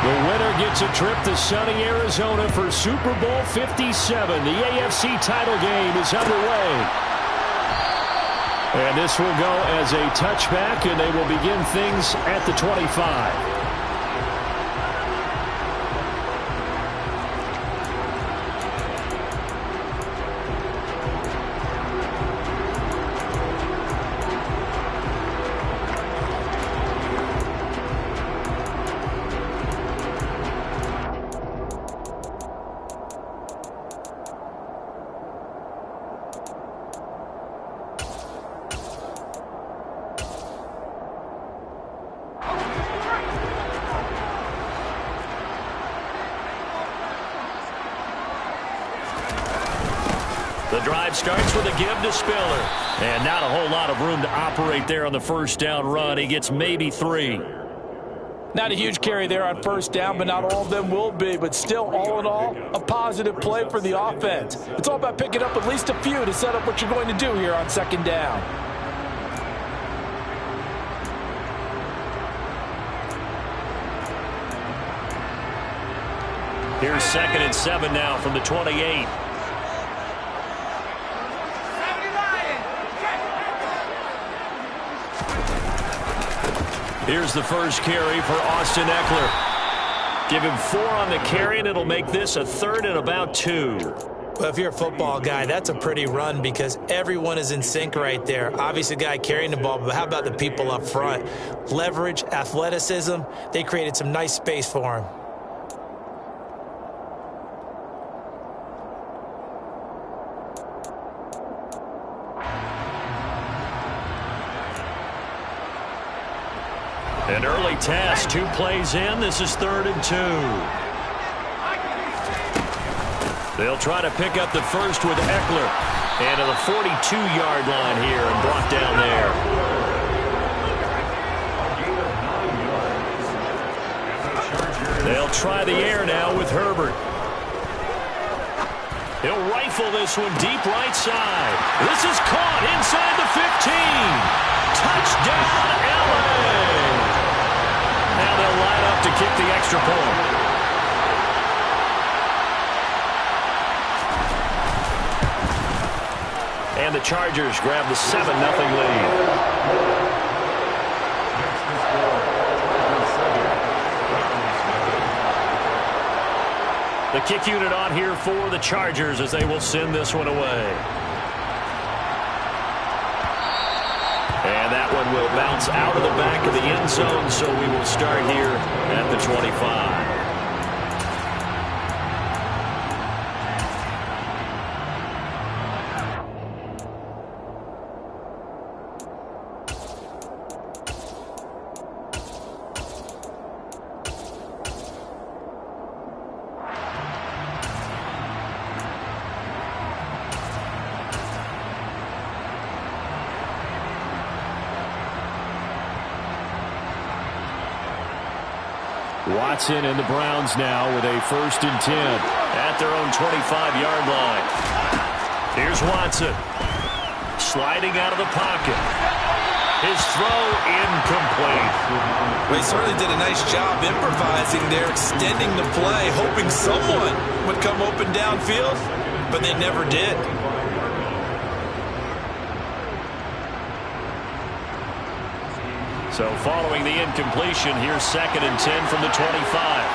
The winner gets a trip to sunny Arizona for Super Bowl 57. The AFC title game is underway. And this will go as a touchback, and they will begin things at the 25. The drive starts with a give to Spiller. And not a whole lot of room to operate there on the first down run. He gets maybe 3. Not a huge carry there on first down, but not all of them will be. But still, all in all, a positive play for the offense. It's all about picking up at least a few to set up what you're going to do here on second down. Here's 2nd and 7 now from the 28. Here's the first carry for Austin Ekeler. Give him 4 on the carry, and it'll make this a 3rd and about 2. Well, if you're a football guy, that's a pretty run because everyone is in sync right there. Obviously, the guy carrying the ball, but how about the people up front? Leverage, athleticism, they created some nice space for him. An early test, 2 plays in. This is 3rd and 2. They'll try to pick up the first with Ekeler. And to the 42-yard line here and brought down there. They'll try the air now with Herbert. He'll rifle this one deep right side. This is caught inside the 15. Touchdown, LA. Now they'll line up to kick the extra point. And the Chargers grab the 7-0 lead. The kick unit on here for the Chargers as they will send this one away. And that one will bounce out of the back of the end zone, so we will start here at the 25. Watson and the Browns now with a 1st and 10 at their own 25-yard line. Here's Watson sliding out of the pocket. His throw incomplete. Well, he certainly did a nice job improvising there, extending the play, hoping someone would come open downfield, but they never did. So following the incompletion, here's 2nd and 10 from the 25.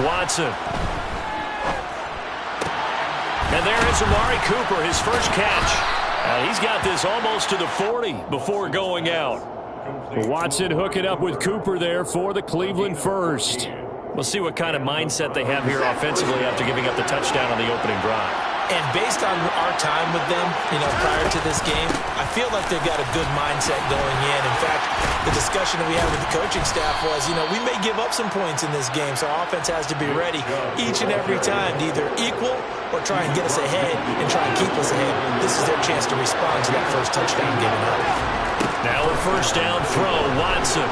Watson. And there is Amari Cooper, his first catch. And he's got this almost to the 40 before going out. Watson hooking up with Cooper there for the Cleveland first. We'll see what kind of mindset they have here offensively after giving up the touchdown on the opening drive. And based on our time with them, prior to this game, I feel like they've got a good mindset going in. In fact, the discussion that we had with the coaching staff was, we may give up some points in this game, so our offense has to be ready each and every time to either equal or try and get us ahead and try and keep us ahead. This is their chance to respond to that first touchdown given up. Now a first down throw, Watson.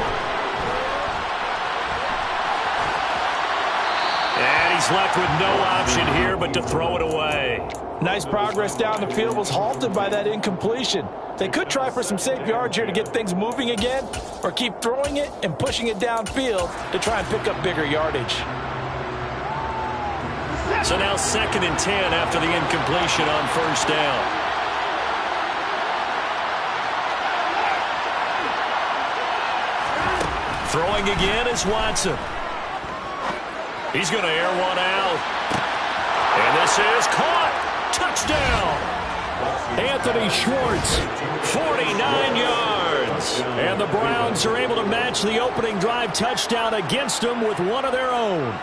And he's left with no option here but to throw it away. Nice progress down the field, was halted by that incompletion. They could try for some safe yards here to get things moving again, or keep throwing it and pushing it downfield to try and pick up bigger yardage. So now 2nd and 10 after the incompletion on 1st down. Throwing again is Watson. He's going to air one out. And this is caught. Touchdown. Anthony Schwartz. 49 yards. And the Browns are able to match the opening drive touchdown against them with one of their own.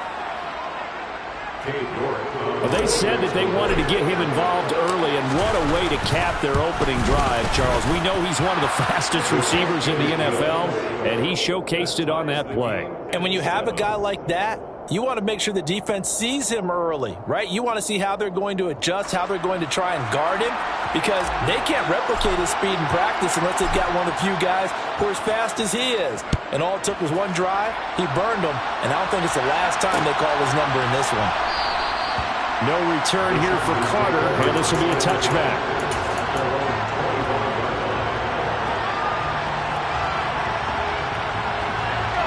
They said that they wanted to get him involved early, and what a way to cap their opening drive, Charles. We know he's one of the fastest receivers in the NFL, and he showcased it on that play. And when you have a guy like that, you want to make sure the defense sees him early, right? You want to see how they're going to adjust, how they're going to try and guard him, because they can't replicate his speed in practice unless they've got one of the few guys who are as fast as he is. And all it took was one drive. He burned them, and I don't think it's the last time they call his number in this one. No return here for Carter, and this will be a touchback.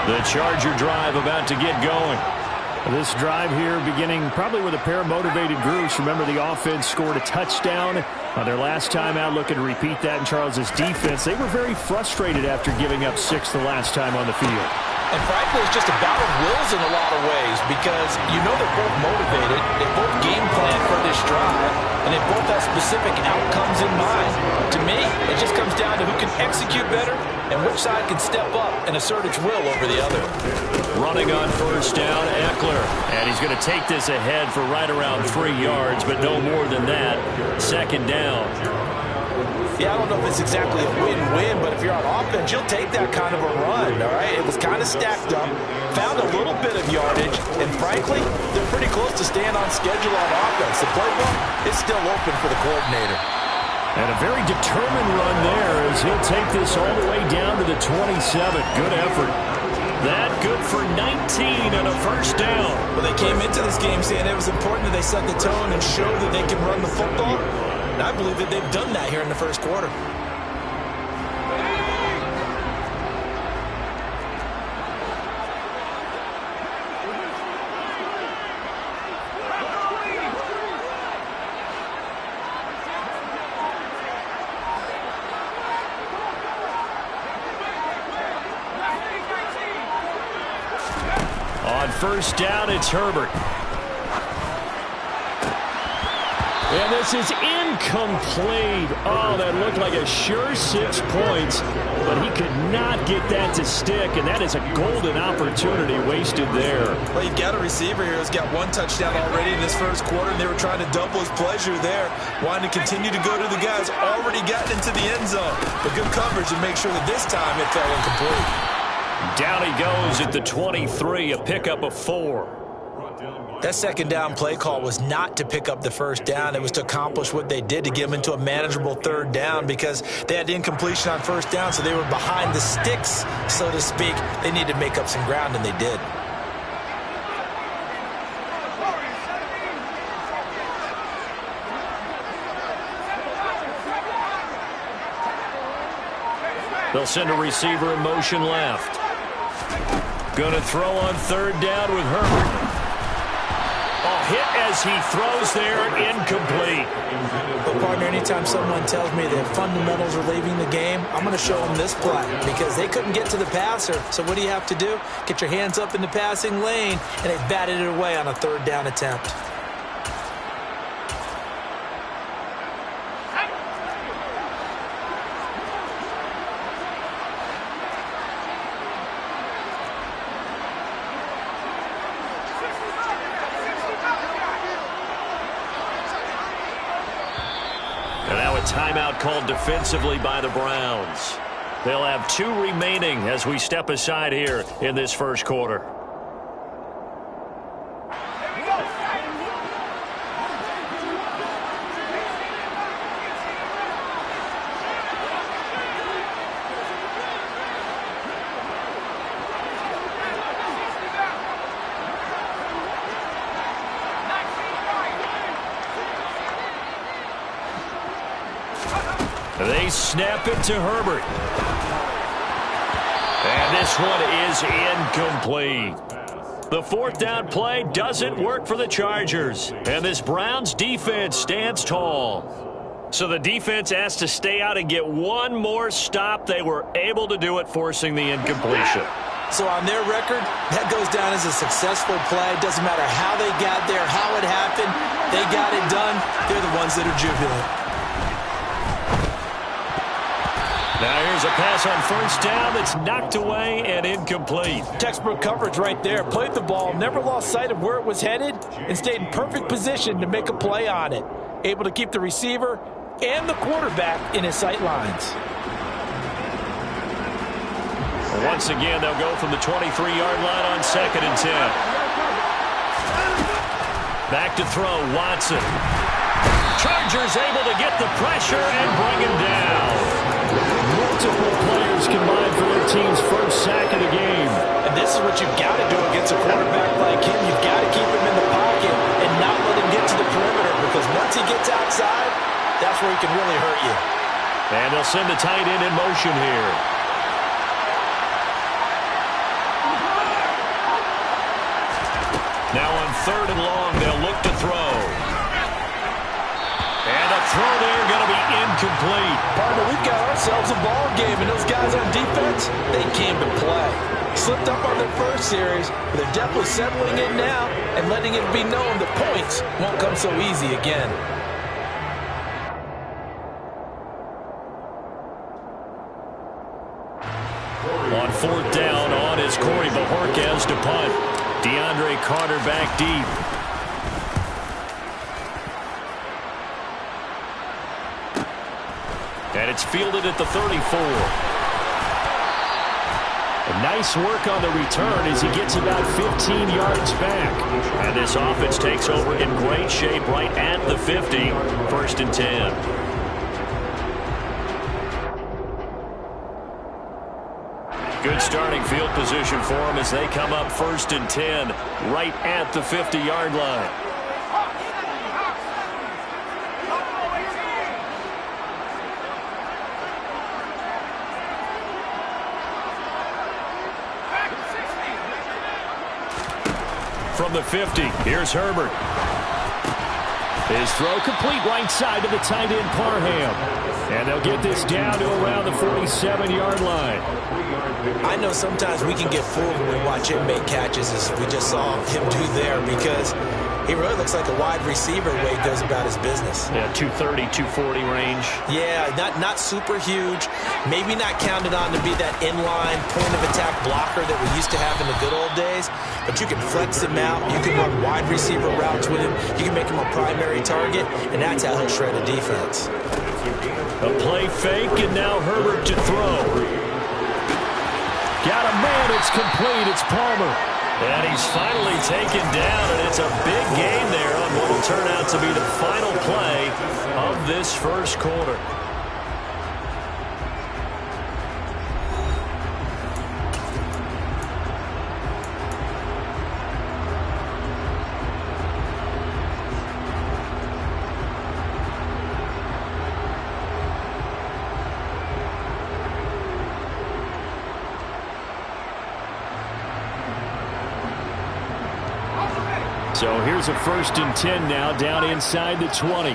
The Charger drive about to get going. This drive here beginning probably with a pair of motivated groups. Remember, the offense scored a touchdown on their last time out. Looking to repeat that in Charles' defense. They were very frustrated after giving up 6 the last time on the field. And frankly, it's just a battle of wills in a lot of ways, because you know they're both motivated, they both game plan for this drive, and they both have specific outcomes in mind. To me, it just comes down to who can execute better and which side can step up and assert its will over the other. Running on 1st down, Eckler. And he's going to take this ahead for right around 3 yards, but no more than that. 2nd down. Yeah, I don't know if it's exactly a win-win, but if you're on offense, you'll take that kind of a run, all right? It was kind of stacked up, found a little bit of yardage, and frankly, they're pretty close to staying on schedule on offense. The playbook is still open for the coordinator. And a very determined run there as he'll take this all the way down to the 27. Good effort. That good for 19 and a 1st down. Well, they came into this game saying it was important that they set the tone and show that they can run the football. And I believe that they've done that here in the 1st quarter. On 1st down, it's Herbert. And this is incomplete. Oh, that looked like a sure 6 points, but he could not get that to stick, and that is a golden opportunity wasted there. Well, you've got a receiver here who's got 1 touchdown already in this 1st quarter, and they were trying to double his pleasure there, wanting to continue to go to the guys already gotten into the end zone. But good coverage to make sure that this time it fell incomplete. Down he goes at the 23, a pickup of 4. That 2nd down play call was not to pick up the 1st down. It was to accomplish what they did, to get them into a manageable 3rd down, because they had incompletion on 1st down, so they were behind the sticks, so to speak. They needed to make up some ground, and they did. They'll send a receiver in motion left. Going to throw on 3rd down with Herbert. Hit as he throws there, incomplete. But, partner, anytime someone tells me that fundamentals are leaving the game, I'm going to show them this play, because they couldn't get to the passer. So what do you have to do? Get your hands up in the passing lane, and they batted it away on a 3rd down attempt. Timeout called defensively by the Browns. They'll have 2 remaining as we step aside here in this 1st quarter. They snap it to Herbert. And this one is incomplete. The fourth down play doesn't work for the Chargers. And this Browns defense stands tall. So the defense has to stay out and get one more stop. They were able to do it, forcing the incompletion. So on their record, that goes down as a successful play. Doesn't matter how they got there, how it happened. They got it done. They're the ones that are jubilant. Now here's a pass on first down that's knocked away and incomplete. Textbook coverage right there. Played the ball, never lost sight of where it was headed, and stayed in perfect position to make a play on it. Able to keep the receiver and the quarterback in his sight lines. Once again, they'll go from the 23-yard line on 2nd and 10. Back to throw, Watson. Chargers able to get the pressure and bring him down. Multiple players combined for their team's first sack of the game. And this is what you've got to do against a quarterback like him. You've got to keep him in the pocket and not let him get to the perimeter, because once he gets outside, that's where he can really hurt you. And they'll send the tight end in motion here. Now on 3rd and long, they'll look to throw. And a throw there going to be incomplete. Partner, we've got ourselves a ball game, and those guys on defense, they came to play. Slipped up on their first series, but they're definitely settling in now and letting it be known that points won't come so easy again. On 4th down, on is Corey Bojorquez to punt. DeAndre Carter back deep. And it's fielded at the 34. Nice work on the return as he gets about 15 yards back. And this offense takes over in great shape right at the 50. 1st and 10. Good starting field position for them as they come up 1st and 10 right at the 50-yard line. From the 50, here's Herbert. His throw complete right side to the tight end Parham. And they'll get this down to around the 47-yard line. I know sometimes we can get fooled when we watch him make catches, as we just saw him do there, because he really looks like a wide receiver the way he goes about his business. Yeah, 230, 240 range. Yeah, not super huge. Maybe not counted on to be that inline point-of-attack blocker that we used to have in the good old days, but you can flex him out. You can run wide receiver routes with him. You can make him a primary target, and that's how he'll shred a defense. A play fake, and now Herbert to throw. Got a man, it's complete, it's Palmer. And he's finally taken down, and it's a big gain there on what will turn out to be the final play of this first quarter. So here's a 1st and 10 now, down inside the 20.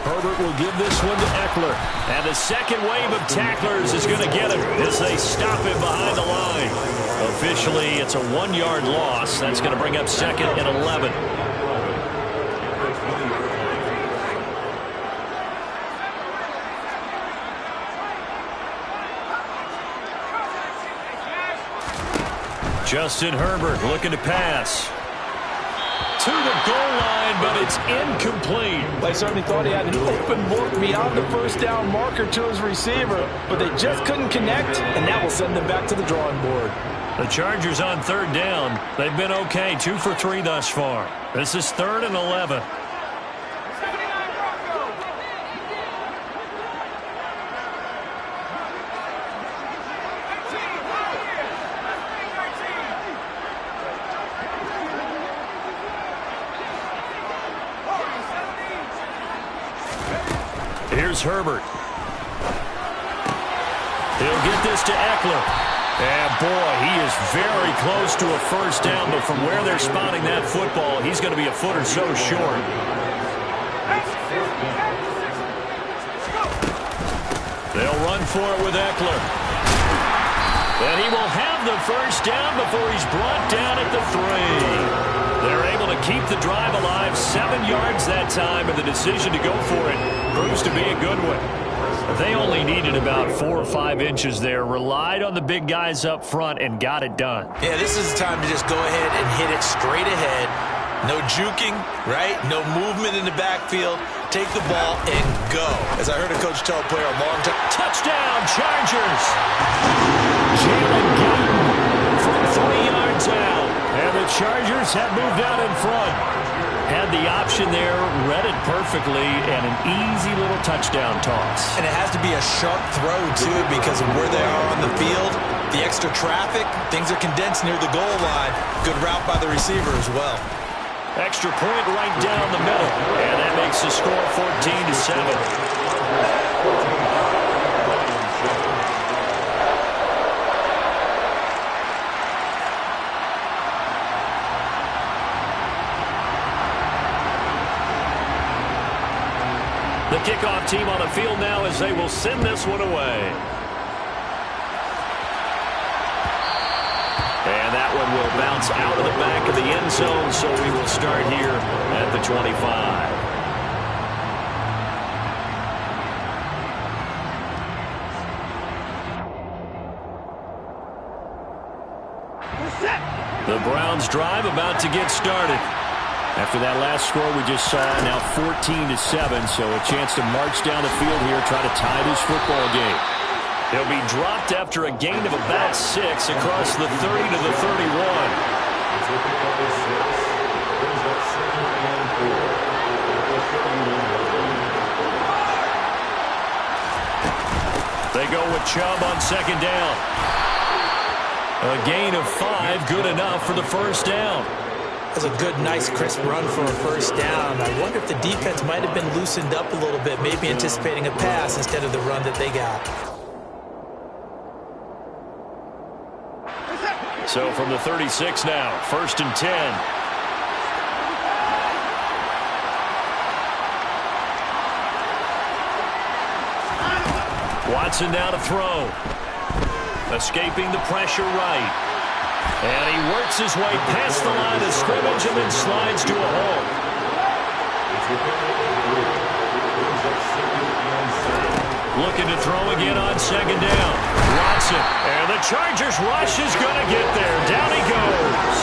Herbert will give this one to Eckler. And the second wave of tacklers is going to get him as they stop him behind the line. Officially, it's a 1-yard loss. That's going to bring up 2nd and 11. Justin Herbert looking to pass. To the goal line, but it's incomplete. They certainly thought he had an open look beyond the first down marker to his receiver, but they just couldn't connect, and that will send them back to the drawing board. The Chargers on 3rd down. They've been okay, 2 for 3 thus far. This is 3rd and 11. Here's Herbert. He'll get this to Eckler. And, boy, he is very close to a first down, but from where they're spotting that football, he's going to be a foot or so short. They'll run for it with Eckler. And he will have the first down before he's brought down at the 3. They're able to keep the drive alive, 7 yards that time, and the decision to go for it proves to be a good one. They only needed about 4 or 5 inches there, relied on the big guys up front, and got it done. Yeah, this is the time to just go ahead and hit it straight ahead. No juking, right? No movement in the backfield. Take the ball and go. As I heard a coach tell a player a long time. Touchdown, Chargers! Jalen Guyton from 3 yards out. And the Chargers have moved out in front. Had the option there, read it perfectly, and an easy little touchdown toss. And it has to be a sharp throw, too, because of where they are on the field. The extra traffic, things are condensed near the goal line. Good route by the receiver as well. Extra point right down the middle, and that makes the score 14-7. The kickoff team on the field now as they will send this one away. And that one will bounce out of the back of the end zone, so we will start here at the 25. The Browns drive about to get started. After that last score we just saw, now 14-7, so a chance to march down the field here, try to tie this football game. He'll be dropped after a gain of about 6 across the 30 to the 31. They go with Chubb on second down. A gain of 5, good enough for the first down. That's a good, nice, crisp run for a first down. I wonder if the defense might have been loosened up a little bit, maybe anticipating a pass instead of the run that they got. So from the 36 now, 1st and 10. Watson now to throw. Escaping the pressure right. And he works his way past the line of scrimmage and then slides to a hole. Looking to throw again on second down. Watson. And the Chargers rush is going to get there. Down he goes.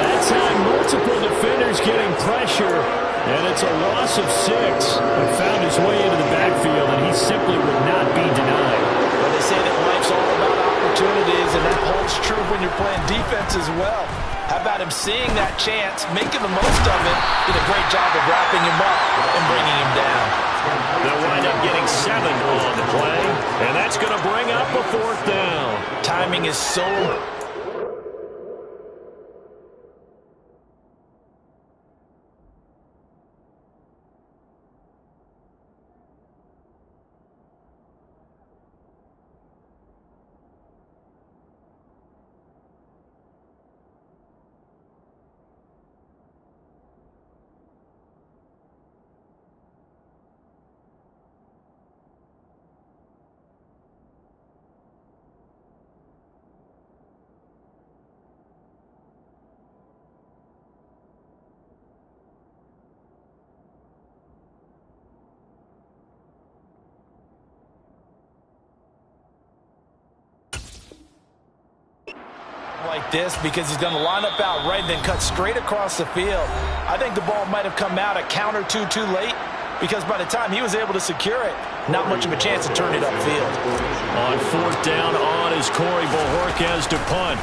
That time, multiple defenders getting pressure. And it's a loss of 6. He found his way into the backfield, and he simply would not be denied. Well, they say that life's all about opportunities, and that holds true when you're playing defense as well. How about him seeing that chance, making the most of it, did a great job of wrapping him up and bringing him down. They'll wind up getting 7 on the play, and that's going to bring up a 4th down. Timing is so... like this because he's going to line up out right and then cut straight across the field. I think the ball might have come out a count or two too late because by the time he was able to secure it, not much of a chance to turn it upfield. On 4th down on is Corey Bojorquez to punt.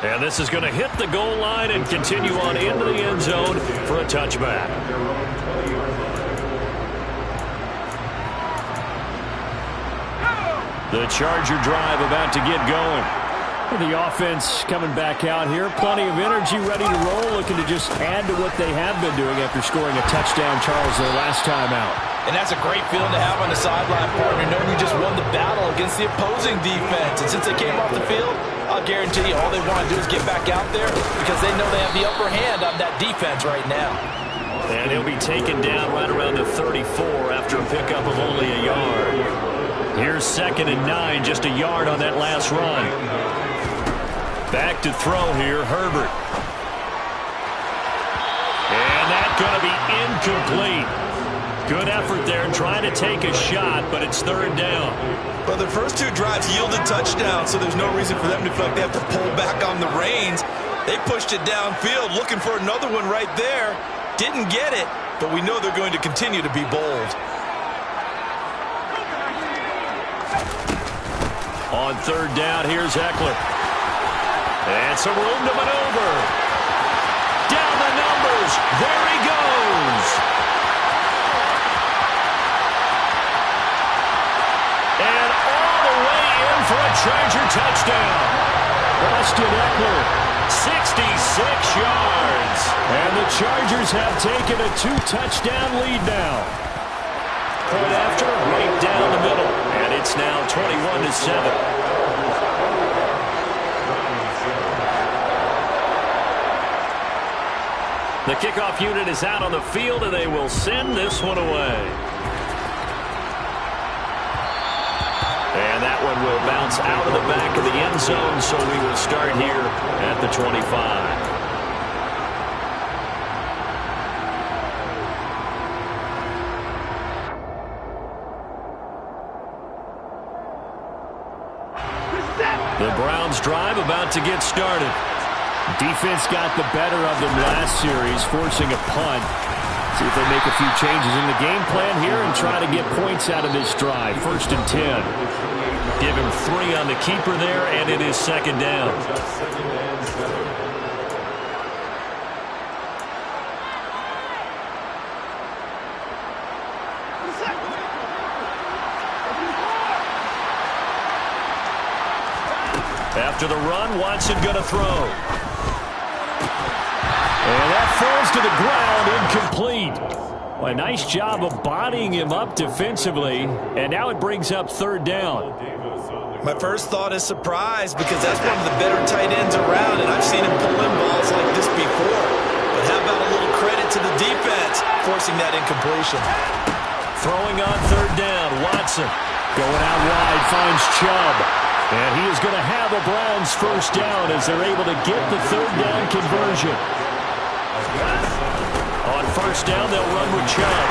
And this is going to hit the goal line and continue on into the end zone for a touchback. The Charger drive about to get going. The offense coming back out here. Plenty of energy, ready to roll, looking to just add to what they have been doing after scoring a touchdown, Charles, their last time out. And that's a great feeling to have on the sideline, partner, knowing you just won the battle against the opposing defense. And since they came off the field, I'll guarantee you all they want to do is get back out there because they know they have the upper hand on that defense right now. And he'll be taken down right around the 34 after a pickup of only a yard. Here's 2nd and 9, just a yard on that last run. Back to throw here, Herbert. And that's going to be incomplete. Good effort there trying to take a shot, but it's 3rd down. But the first 2 drives yielded touchdowns, so there's no reason for them to feel like they have to pull back on the reins. They pushed it downfield, looking for another one right there. Didn't get it, but we know they're going to continue to be bold. On 3rd down, here's Eckler. And some room to maneuver. Down the numbers. There he goes. And all the way in for a Charger touchdown. Austin Eckler, 66 yards. and the Chargers have taken a 2-touchdown lead now. Point after, right down the middle. And it's now 21-7. The kickoff unit is out on the field, and they will send this one away. And that one will bounce out of the back of the end zone, so we will start here at the 25. The Browns drive about to get started. Defense got the better of them last series, forcing a punt. See if they make a few changes in the game plan here and try to get points out of this drive. 1st and 10. Give him 3 on the keeper there, and it is 2nd down. After the run, Watson going to throw. And that falls to the ground, incomplete. Well, a nice job of bodying him up defensively, and now it brings up 3rd down. My first thought is surprise because that's one of the better tight ends around, and I've seen him pull in balls like this before. But how about a little credit to the defense forcing that incompletion? Throwing on 3rd down, Watson. Going out wide, finds Chubb. And he is going to have a Browns 1st down as they're able to get the 3rd down conversion. On 1st down, they'll run with Chubb.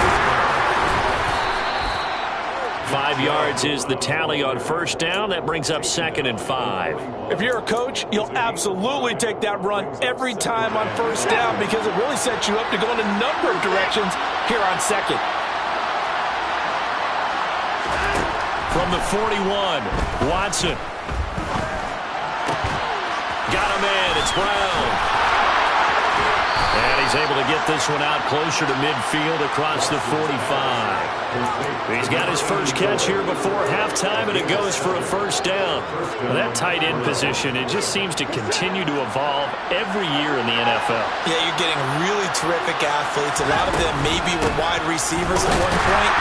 5 yards is the tally on 1st down. That brings up 2nd and 5. If you're a coach, you'll absolutely take that run every time on 1st down because it really sets you up to go in a number of directions here on 2nd. From the 41, Watson. Got him in. It's Brown. And he's able to get this one out closer to midfield across the 45. He's got his first catch here before halftime, and it goes for a 1st down. Well, that tight end position, it just seems to continue to evolve every year in the NFL. Yeah, you're getting really terrific athletes. A lot of them maybe were wide receivers at one point.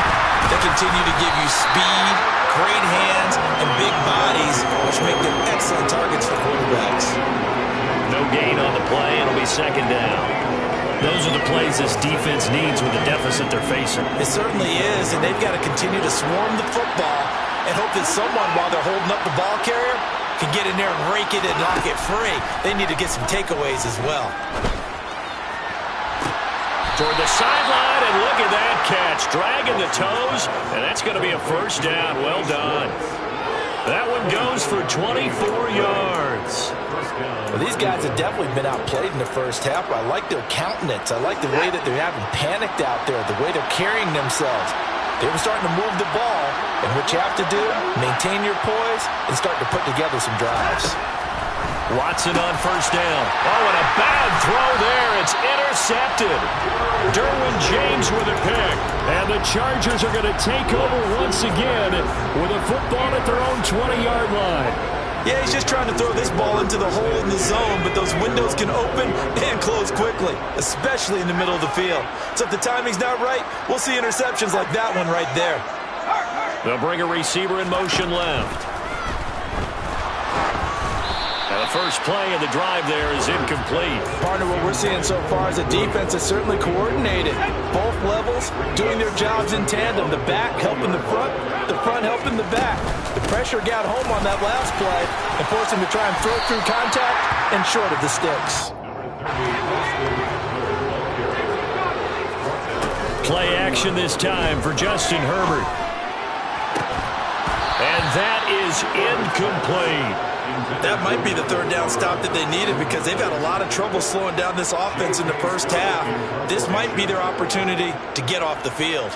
They continue to give you speed, great hands, and big bodies, which make them excellent targets for quarterbacks. No gain on the play. It'll be 2nd down. Those are the plays this defense needs with the deficit they're facing. It certainly is, and they've got to continue to swarm the football and hope that someone, while they're holding up the ball carrier, can get in there and rake it and knock it free. They need to get some takeaways as well. Toward the sideline, and look at that catch. Dragging the toes, and that's going to be a 1st down. Well done. That one goes for 24 yards. Well, these guys have definitely been outplayed in the 1st half. I like their countenance. I like the way that they're having panicked out there, the way they're carrying themselves. They were starting to move the ball, and what you have to do, maintain your poise and start to put together some drives. Watson on 1st down. Oh, and a bad throw there. It's intercepted. Derwin James with a pick. And the Chargers are going to take over once again with a football at their own 20-yard line. Yeah, he's just trying to throw this ball into the hole in the zone, but those windows can open and close quickly, especially in the middle of the field. So if the timing's not right, we'll see interceptions like that one right there. They'll bring a receiver in motion left. And the first play of the drive there is incomplete. Partner, what we're seeing so far is the defense is certainly coordinated. Both levels doing their jobs in tandem. The back helping the front helping the back. The pressure got home on that last play and forced him to try and throw through contact and short of the sticks. Play action this time for Justin Herbert. And that is incomplete. That might be the third down stop that they needed because they've had a lot of trouble slowing down this offense in the first half. This might be their opportunity to get off the field.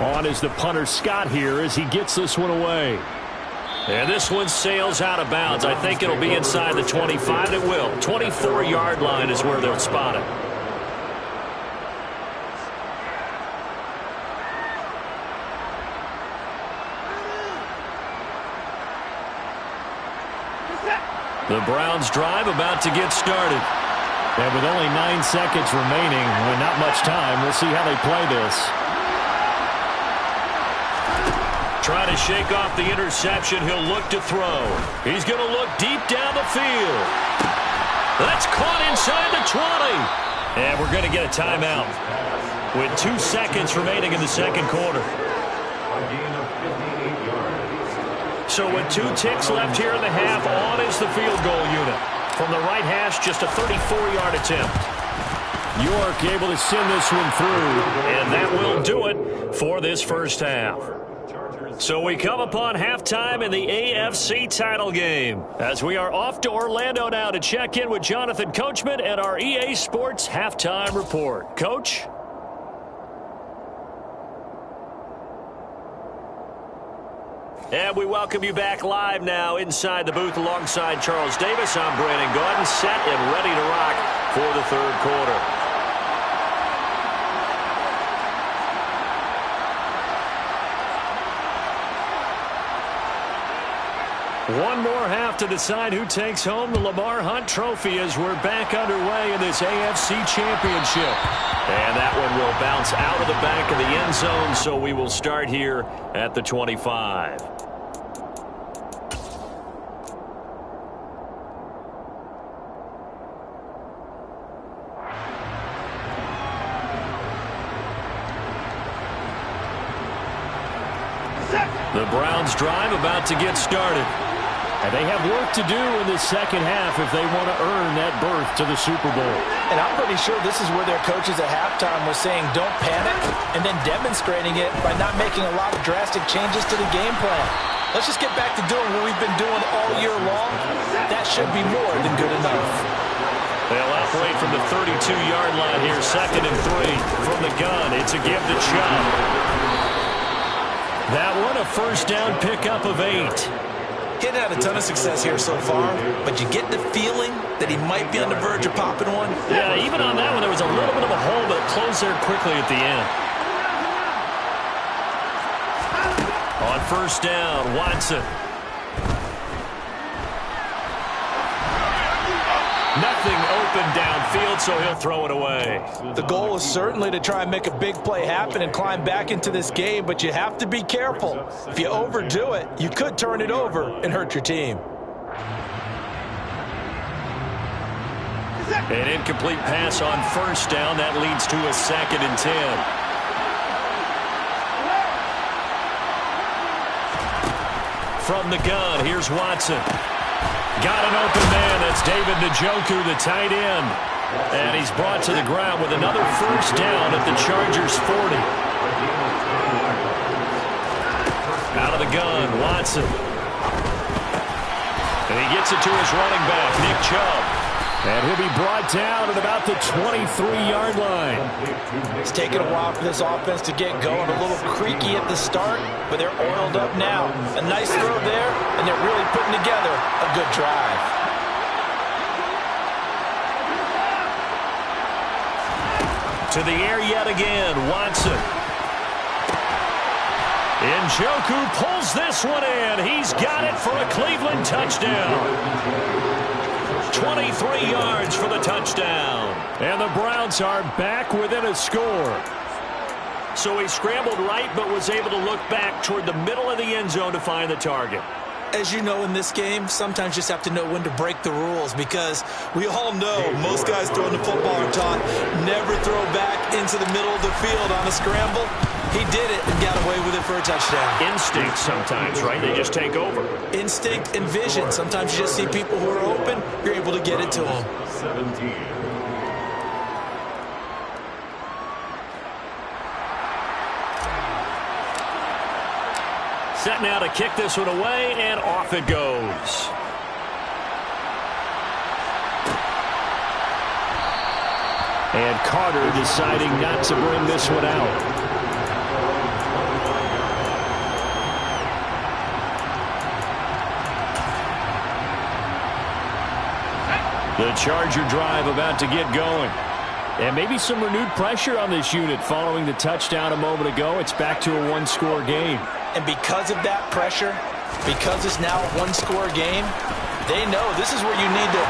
On is the punter Scott here as he gets this one away. And this one sails out of bounds. I think it'll be inside the 25. It will. 24-yard line is where they'll spot it. The Browns drive about to get started. And with only 9 seconds remaining, and not much time, we'll see how they play this. Trying to shake off the interception. He'll look to throw. He's going to look deep down the field. That's caught inside the 20. And we're going to get a timeout with 2 seconds remaining in the second quarter. So with 2 ticks left here in the half, on is the field goal unit. From the right hash, just a 34-yard attempt. York able to send this one through. And that will do it for this first half. So we come upon halftime in the AFC title game as we are off to Orlando now to check in with Jonathan Coachman and our EA Sports halftime report. Coach? And we welcome you back live now inside the booth alongside Charles Davis. I'm Brandon Gaudin, set and ready to rock for the third quarter. One more half to decide who takes home the Lamar Hunt Trophy as we're back underway in this AFC Championship. And that one will bounce out of the back of the end zone, so we will start here at the 25. The Browns drive about to get started. And they have work to do in the second half if they want to earn that berth to the Super Bowl. And I'm pretty sure this is where their coaches at halftime were saying don't panic and then demonstrating it by not making a lot of drastic changes to the game plan. Let's just get back to doing what we've been doing all year long. That should be more than good enough. They'll operate from the 32-yard line here, 2nd and 3. From the gun, it's a give to Chubb. That one a first down pickup of 8. He hadn't had a ton of success here so far, but you get the feeling that he might be on the verge of popping one. Yeah, even on that one, there was a little bit of a hole, but it closed there quickly at the end. On first down, Watson. Nothing open downfield, so he'll throw it away. The goal is certainly to try and make a big play happen and climb back into this game, but you have to be careful. If you overdo it, you could turn it over and hurt your team. An incomplete pass on first down. That leads to a 2nd and 10. From the gun, here's Watson. Got an open man. That's David Njoku, the tight end. And he's brought to the ground with another first down at the Chargers' 40. Out of the gun, Watson. And he gets it to his running back, Nick Chubb. And he'll be brought down at about the 23-yard line. It's taken a while for this offense to get going. A little creaky at the start, but they're oiled up now. A nice throw there, and they're really putting together a good drive. To the air yet again, Watson. Njoku pulls this one in. He's got it for a Cleveland touchdown. 23 yards for the touchdown. And the Browns are back within a score. So he scrambled right but was able to look back toward the middle of the end zone to find the target. As you know, in this game, sometimes you just have to know when to break the rules, because we all know most guys throwing the football are taught never throw back into the middle of the field on a scramble. He did it and got away with it for a touchdown. Instinct sometimes, right? They just take over. Instinct and vision. Sometimes you just see people who are open, you're able to get it to them. 17. Set now to kick this one away, and off it goes. And Carter deciding not to bring this one out. The Charger drive about to get going. And maybe some renewed pressure on this unit following the touchdown a moment ago. It's back to a one-score game. And because of that pressure, because it's now a one-score game, they know this is where you need to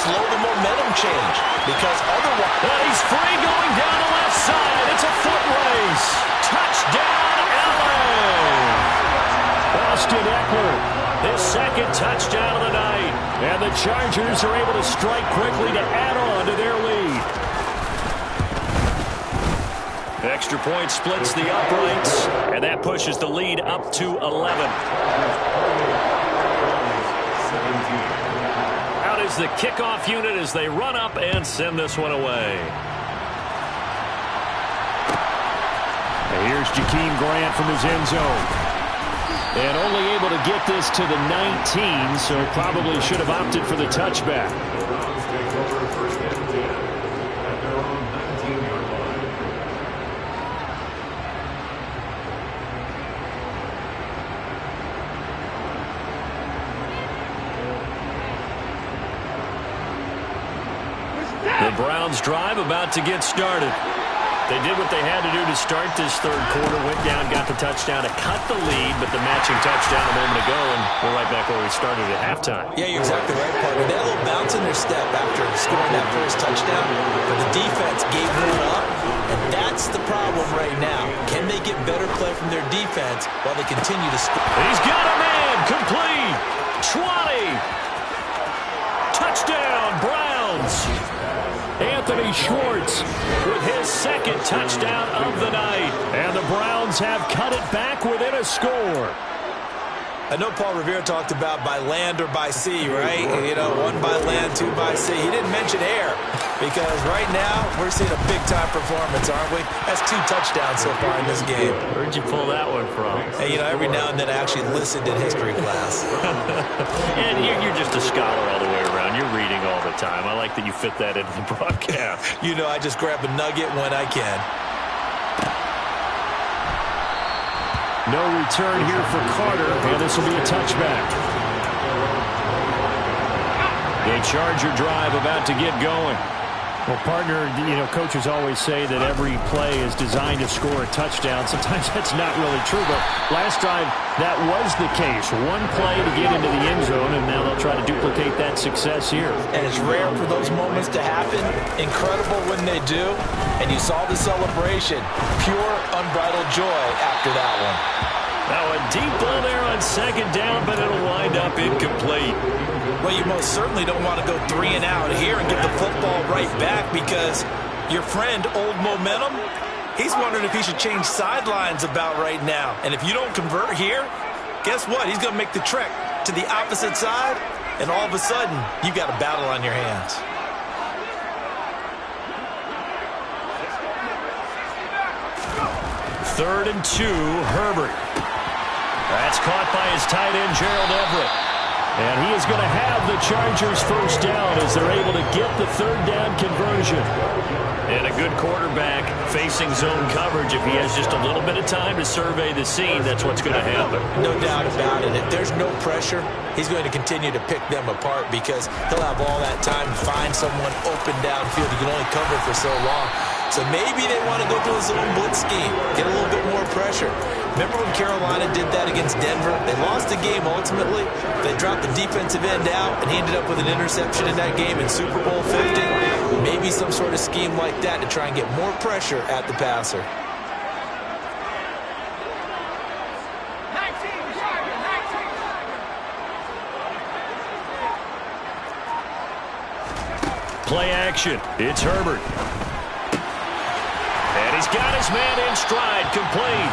slow the momentum change. Because otherwise... Well, he's free going down the left side. It's a foot race. Touchdown, LA! Austin Eckler, his second touchdown of the night. And the Chargers are able to strike quickly to add on to their lead. Extra point splits the uprights, and that pushes the lead up to 11. Out is the kickoff unit as they run up and send this one away. And here's Jakeem Grant from his end zone. And only able to get this to the 19, so probably should have opted for the touchback. The Browns drive about to get started. They did what they had to do to start this third quarter, went down, got the touchdown to cut the lead, but the matching touchdown a moment ago, and we're right back where we started at halftime. Yeah, you're exactly right, partner. They had a little bounce in their step after scoring that first touchdown, but the defense gave one up, and that's the problem right now. Can they get better play from their defense while they continue to score? He's got a man, complete, 20, touchdown, Browns. Anthony Schwartz With his second touchdown of the night. And the Browns have cut it back within a score. I know Paul Revere talked about by land or by sea, right? You know, one by land, two by sea. He didn't mention air because right now we're seeing a big-time performance, aren't we? That's 2 touchdowns so far in this game. Where'd you pull that one from? And, you know, every now and then I actually listened in history class. And you're just a scholar all the way around. You're reading all the time. I like that you fit that into the broadcast. You know, I just grab a nugget when I can. No return here for Carter, and this will be a touchback. The Charger drive about to get going. Well, partner, you know, coaches always say that every play is designed to score a touchdown. Sometimes that's not really true, but last drive that was the case. One play to get into the end zone, and now they'll try to duplicate that success here. And it's rare for those moments to happen. Incredible when they do. And you saw the celebration. Pure, unbridled joy after that one. Now a deep ball there on second down, but it'll wind up incomplete. Well, you most certainly don't want to go 3 and out here and get the football right back because your friend, Old Momentum, he's wondering if he should change sidelines about right now. And if you don't convert here, guess what? He's going to make the trek to the opposite side, and all of a sudden, you got a battle on your hands. Third and 2, Herbert. That's caught by his tight end, Gerald Everett. And he is going to have the Chargers first down as they're able to get the third down conversion. And a good quarterback facing zone coverage. If he has just a little bit of time to survey the scene, that's what's going to happen. No doubt about it. If there's no pressure, he's going to continue to pick them apart because he'll have all that time to find someone open downfield. You can only cover for so long. So maybe they want to go to a zone blitz scheme, get a little bit more pressure. Remember when Carolina did that against Denver? They lost the game ultimately. They dropped the defensive end out, and he ended up with an interception in that game in Super Bowl 50. Maybe some sort of scheme like that to try and get more pressure at the passer. Play action. It's Herbert. And he's got his man in stride, complete.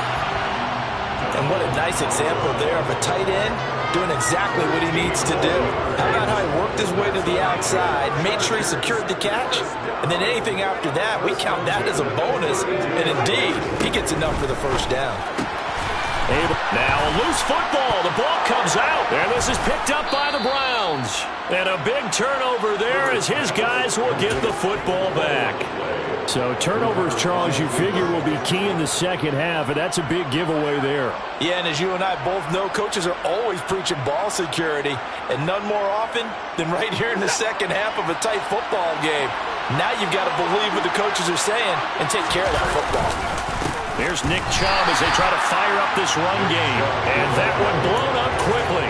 And what a nice example there of a tight end doing exactly what he needs to do. How about how he worked his way to the outside, made sure he secured the catch, and then anything after that, we count that as a bonus. And indeed, he gets enough for the first down. Now a loose football. The ball comes out. And this is picked up by the Browns. And a big turnover there as his guys will get the football back. So turnovers, Charles, you figure will be key in the second half, and that's a big giveaway there. Yeah, and as you and I both know, coaches are always preaching ball security, and none more often than right here in the second half of a tight football game. Now you've got to believe what the coaches are saying and take care of that football. Here's Nick Chubb as they try to fire up this run game. And that one blown up quickly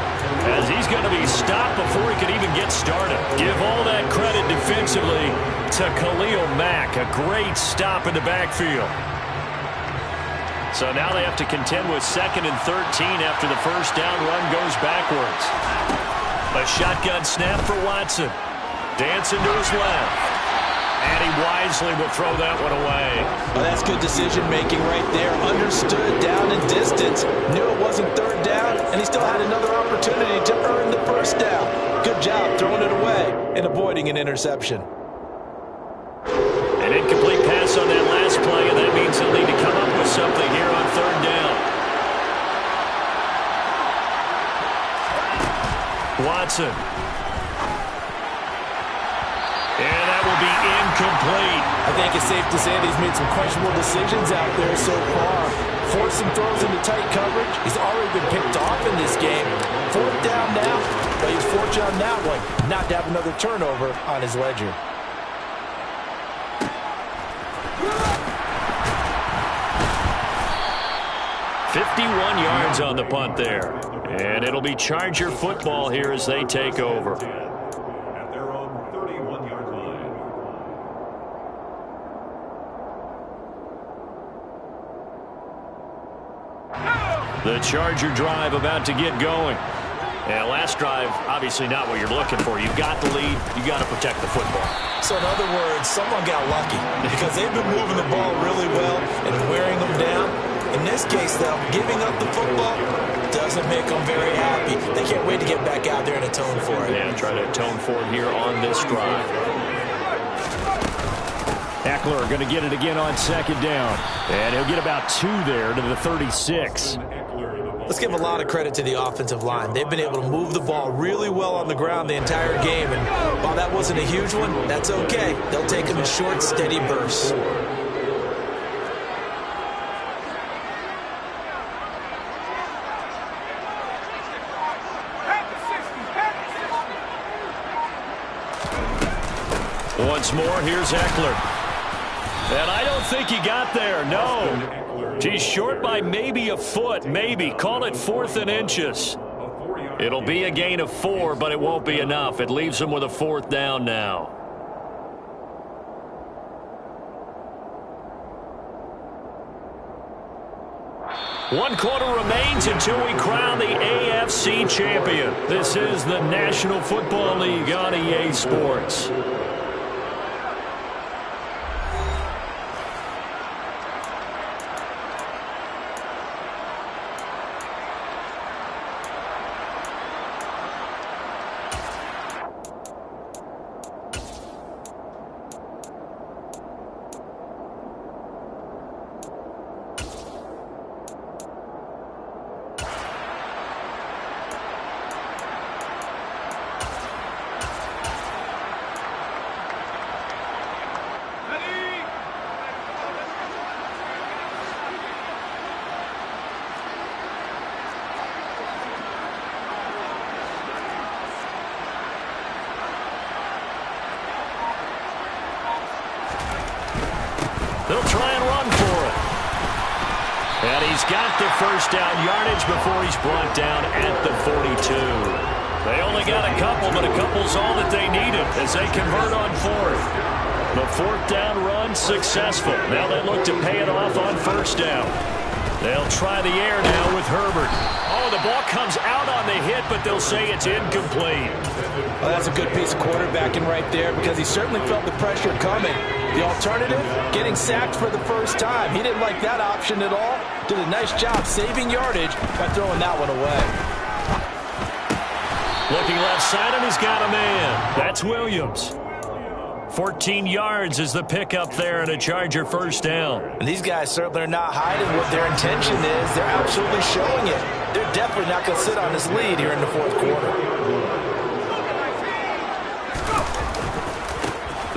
as he's going to be stopped before he can even get started. Give all that credit defensively to Khalil Mack. A great stop in the backfield. So now they have to contend with 2nd and 13 after the first down run goes backwards. A shotgun snap for Watson. Dancing to his left. And he wisely will throw that one away. Well, that's good decision-making right there. Understood down and distance. Knew it wasn't third down, and he still had another opportunity to earn the first down. Good job throwing it away and avoiding an interception. An incomplete pass on that last play, and that means he'll need to come up with something here on third down. Watson. And that will be incomplete. I think it's safe to say that he's made some questionable decisions out there so far. Forced some throws into tight coverage. He's already been picked off in this game. Fourth down now, but he's fortunate on that one not to have another turnover on his ledger. "51 yards on the punt there. And it'll be Charger football here as they take over. The Charger drive about to get going. And last drive, obviously not what you're looking for. You've got the lead. You've got to protect the football. So in other words, someone got lucky because they've been moving the ball really well and wearing them down. In this case, though, giving up the football doesn't make them very happy. They can't wait to get back out there and atone for it. Yeah, try to atone for it here on this drive. Eckler going to get it again on 2nd down. And he'll get about 2 there to the 36. Let's give a lot of credit to the offensive line. They've been able to move the ball really well on the ground the entire game. And while that wasn't a huge one, that's okay. They'll take them in short, steady bursts. Once more, here's Eckler. And I don't think he got there, no. He's short by maybe a foot, maybe. Call it 4th and inches. It'll be a gain of 4, but it won't be enough. It leaves him with a 4th down now. One quarter remains until we crown the AFC champion. This is the National Football League on EA Sports. They'll try and run for it. And he's got the first down yardage before he's brought down at the 42. They only got a couple, but a couple's all that they needed as they convert on fourth. The fourth down run successful. Now they look to pay it off on first down. They'll try the air now with Herbert. Oh, the ball comes out on the hit, but they'll say it's incomplete. Well, that's a good piece of quarterbacking right there because he certainly felt the pressure coming. The alternative, getting sacked for the first time. He didn't like that option at all. Did a nice job saving yardage by throwing that one away. Looking left side, and he's got a man. That's Williams. 14 yards is the pickup there, and a Charger first down. And these guys certainly are not hiding what their intention is. They're absolutely showing it. They're definitely not going to sit on this lead here in the fourth quarter.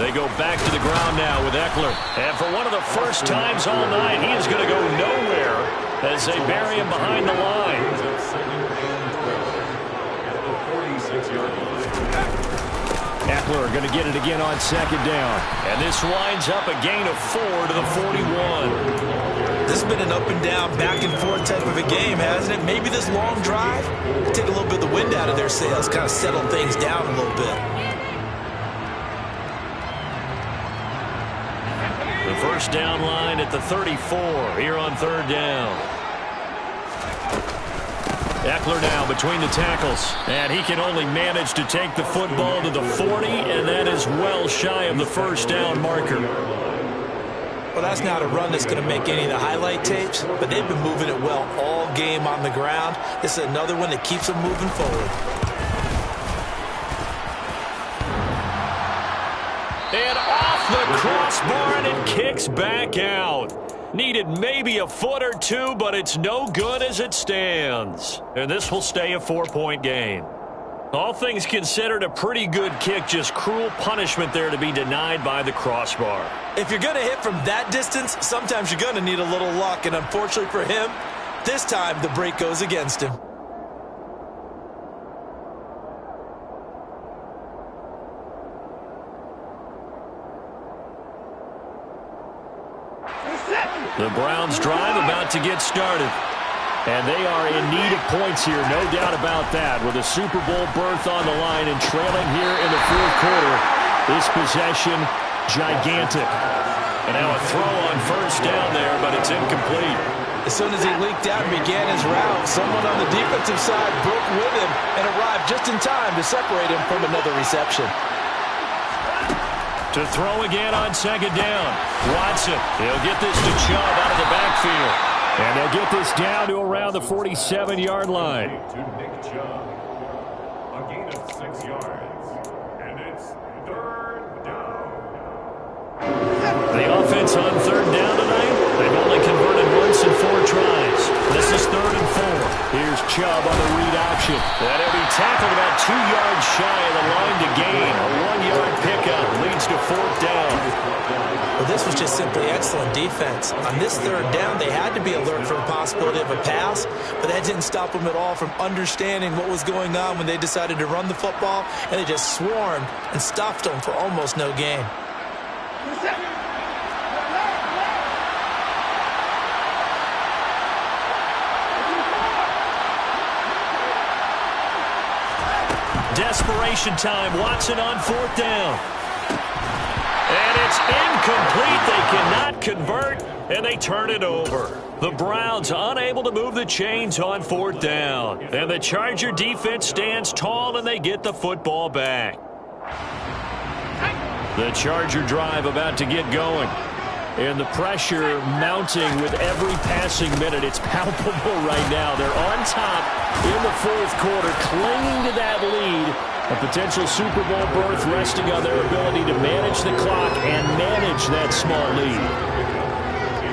They go back to the ground now with Eckler. And for one of the first times all night, he is going to go nowhere as they bury him behind the line. Eckler going to get it again on second down. And this winds up a gain of 4 to the 41. This has been an up and down, back and forth type of a game, hasn't it? Maybe this long drive will take a little bit of the wind out of their sails, kind of settle things down a little bit. The first down line at the 34 here on third down. Eckler now between the tackles, and he can only manage to take the football to the 40, and that is well shy of the first down marker. Well, that's not a run that's going to make any of the highlight tapes, but they've been moving it well all game on the ground. This is another one that keeps them moving forward. And off the crossbar, and it kicks back out. Needed maybe a foot or two, but it's no good as it stands. And this will stay a 4-point game. All things considered, a pretty good kick, just cruel punishment there to be denied by the crossbar. If you're going to hit from that distance, sometimes you're going to need a little luck, and unfortunately for him, this time the break goes against him. The Browns drive about to get started. And they are in need of points here, no doubt about that. With a Super Bowl berth on the line and trailing here in the fourth quarter. This possession, gigantic. And now a throw on first down there, but it's incomplete. As soon as he leaked out and began his route, someone on the defensive side broke with him and arrived just in time to separate him from another reception. To throw again on second down. Watson, he'll get this to Chubb out of the backfield. And they'll get this down to around the 47-yard line. To Nick Chubb, a gain of 6 yards, and it's third down. The offense on third down tonight, they've only converted once in 4 tries. This is 3rd and 4. Here's Chubb on the read option. And he'll be tackled about 2 yards shy of the line to gain. A 1-yard pickup leads to 4th down. Well, this was just simply excellent defense. On this third down, they had to be alert for the possibility of a pass, but that didn't stop them at all from understanding what was going on when they decided to run the football, and they just swarmed and stuffed them for almost no gain. Desperation time. Watson on 4th down. And it's incomplete. They cannot convert, and they turn it over. The Browns unable to move the chains on 4th down. And the Charger defense stands tall, and they get the football back. The Charger drive about to get going. And the pressure mounting with every passing minute. It's palpable right now. They're on top in the fourth quarter, clinging to that lead. A potential Super Bowl berth resting on their ability to manage the clock and manage that small lead.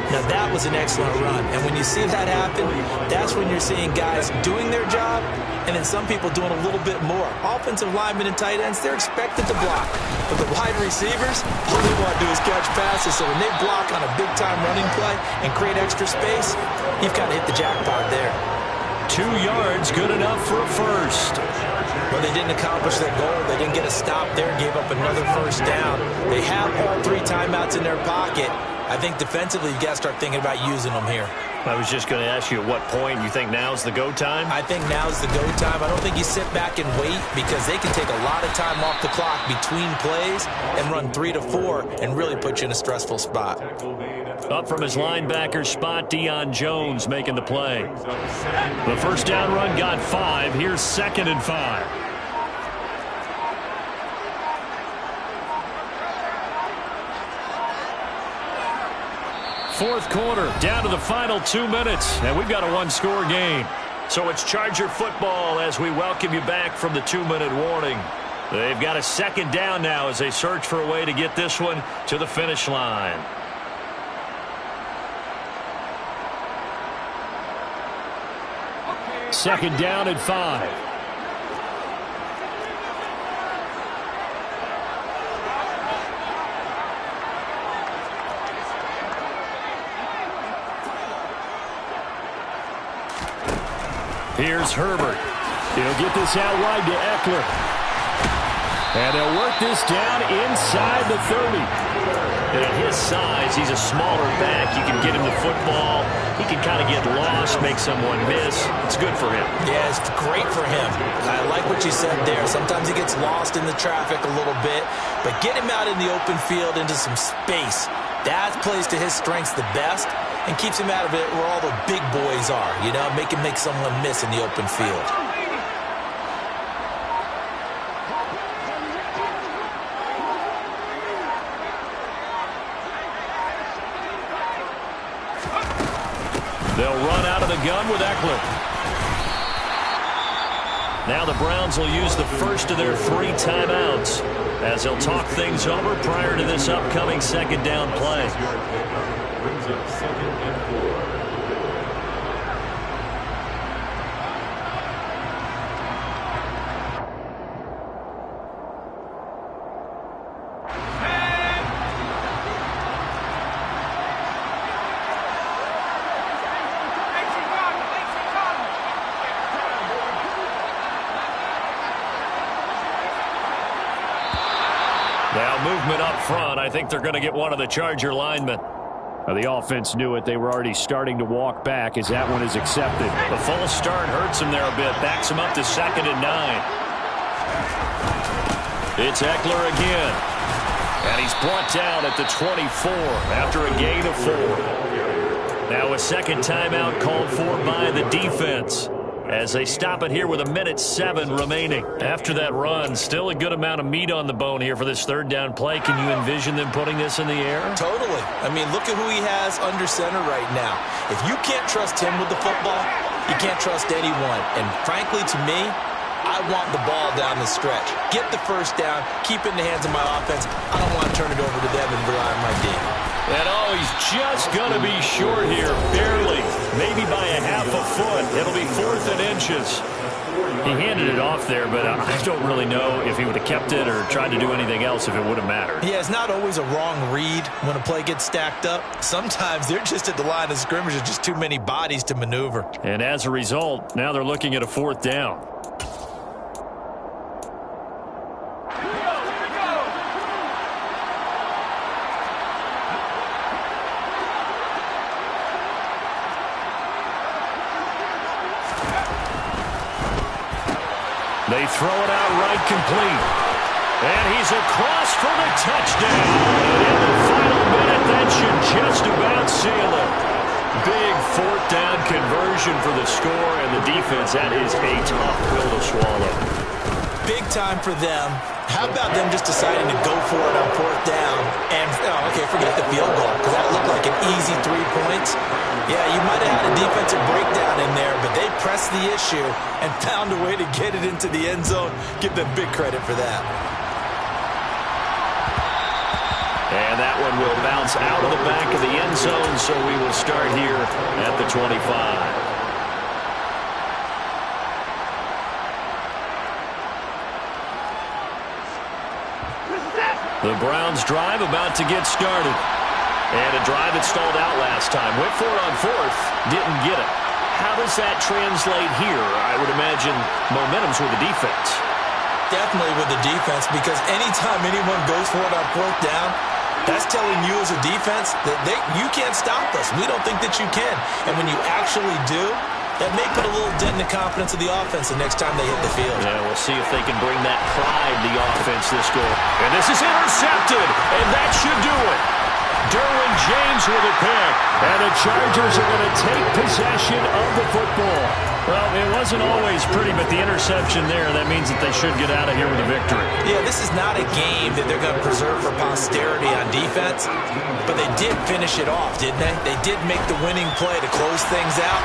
Now that was an excellent run, and when you see that happen, that's when you're seeing guys doing their job, and then some people doing a little bit more. Offensive linemen and tight ends, they're expected to block, but the wide receivers, all they want to do is catch passes, so when they block on a big-time running play and create extra space, you've got to hit the jackpot there. 2 yards, good enough for a first. But they didn't accomplish their goal. They didn't get a stop there, gave up another first down. They have all 3 timeouts in their pocket. I think defensively you got to start thinking about using them here. I was just going to ask you at what point you think now's the go time? I think now's the go time. I don't think you sit back and wait because they can take a lot of time off the clock between plays and run 3 to 4 and really put you in a stressful spot. Up from his linebacker spot, Deion Jones making the play. The first down run got 5. Here's 2nd and 5. Fourth quarter, down to the final 2 minutes, and we've got a one-score game. So it's Charger football as we welcome you back from the 2-minute warning. They've got a 2nd down now as they search for a way to get this one to the finish line. Second down at 5. Here's Herbert. He'll get this out wide to Eckler. And they'll work this down inside the 30. And at his size, he's a smaller back. You can get him the football. He can kind of get lost, make someone miss. It's good for him. Yeah, it's great for him. I like what you said there. Sometimes he gets lost in the traffic a little bit. But get him out in the open field into some space. That plays to his strengths the best. And keeps him out of it where all the big boys are, you know, make someone miss in the open field. They'll run out of the gun with Eckler. Now the Browns will use the first of their 3 timeouts as they'll talk things over prior to this upcoming 2nd down play. Brings up 2nd and 4. Now movement up front. I think they're going to get one of the Charger linemen. The offense knew it. They were already starting to walk back as that one is accepted. The false start hurts him there a bit. Backs him up to 2nd and 9. It's Eckler again. And he's brought down at the 24 after a gain of 4. Now a 2nd timeout called for by the defense as they stop it here with 1:07 remaining. After that run, still a good amount of meat on the bone here for this 3rd down play. Can you envision them putting this in the air? Totally. I mean, look at who he has under center right now. If you can't trust him with the football, you can't trust anyone. And frankly, to me, I want the ball down the stretch. Get the first down, keep it in the hands of my offense. I don't want to turn it over to them and rely on my D. And oh, he's just going to be short here, barely, maybe by a half a foot. It'll be 4th and inches. He handed it off there, but I don't really know if he would have kept it or tried to do anything else if it would have mattered. Yeah, it's not always a wrong read when a play gets stacked up. Sometimes they're just at the line of scrimmage. There's just too many bodies to maneuver. And as a result, now they're looking at a 4th down. They throw it out right complete. And he's across for the touchdown. In the final minute, that should just about seal it. Big 4th down conversion for the score, and the defense, that is a tough pill to swallow. Big time for them. How about them just deciding to go for it on 4th down? And, okay, forget the field goal, because that looked like an easy 3 points. Yeah, you might have had a defensive breakdown in there, but they pressed the issue and found a way to get it into the end zone. Give them big credit for that. And that one will bounce out of the back of the end zone, so we will start here at the 25. The Browns drive about to get started. And a drive that stalled out last time. Went for it on 4th, didn't get it. How does that translate here? I would imagine momentum's with the defense. Definitely with the defense, because anytime anyone goes for it on 4th down, That's telling you as a defense that you can't stop us. We don't think that you can. And when you actually do, that may put a little dent in the confidence of the offense the next time they hit the field. Yeah, we'll see if they can bring that pride to the offense this goal. And this is intercepted, and that should do it. Derwin James with a pick. And the Chargers are going to take possession of the football. Well, it wasn't always pretty, but the interception there, that means that they should get out of here with a victory. Yeah, this is not a game that they're going to preserve for posterity on defense, but they did finish it off, didn't they? They did make the winning play to close things out.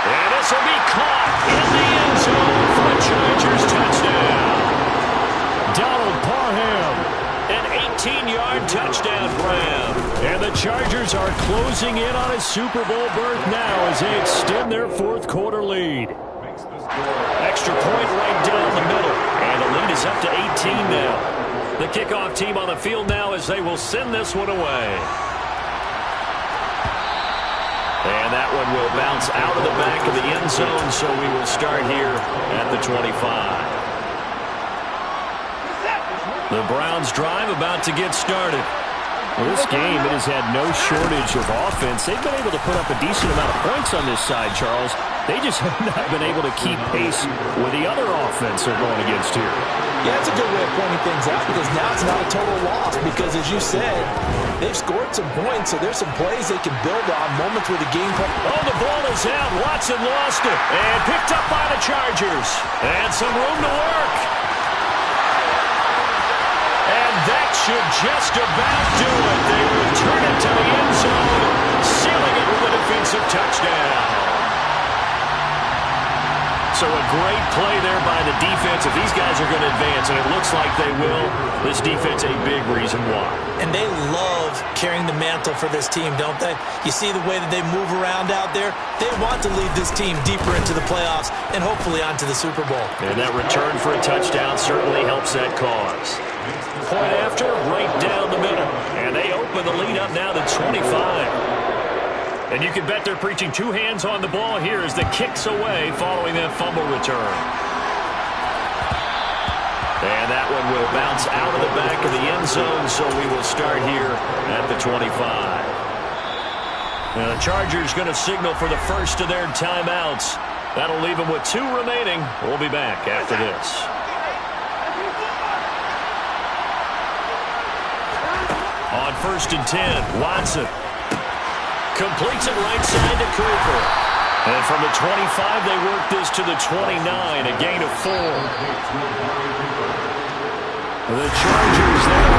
And this will be caught in the end zone for a Chargers touchdown. Donald Parham. An 18-yard touchdown grab. And the Chargers are closing in on a Super Bowl berth now as they extend their fourth quarter lead. Extra point right down the middle. And the lead is up to 18 now. The kickoff team on the field now as they will send this one away. And that one will bounce out of the back of the end zone, so we will start here at the 25. The Browns drive about to get started. Well, this game, it has had no shortage of offense. They've been able to put up a decent amount of points on this side, Charles. They just have not been able to keep pace with the other offense they're going against here. Yeah, that's a good way of pointing things out because now it's not a total loss because, as you said, they've scored some points, so there's some plays they can build on, moments where the game plan. Oh, the ball is out. Watson lost it and picked up by the Chargers. And some room to work. And that should just about do it. They return it to the end zone, sealing it with a defensive touchdown. So a great play there by the defense. If these guys are going to advance, and it looks like they will, this defense a big reason why. And they love carrying the mantle for this team, don't they? You see the way that they move around out there? They want to lead this team deeper into the playoffs and hopefully onto the Super Bowl. And that return for a touchdown certainly helps that cause. Point after, right down the middle. And they open the lead up now to 25. And you can bet they're preaching two hands on the ball here as the kick's away following that fumble return. And that one will bounce out of the back of the end zone, so we will start here at the 25. Now the Chargers going to signal for the first of their timeouts. That'll leave them with 2 remaining. We'll be back after this. On 1st and 10, Watson completes it right side to Cooper. And from the 25, they work this to the 29, a gain of 4. The Chargers, they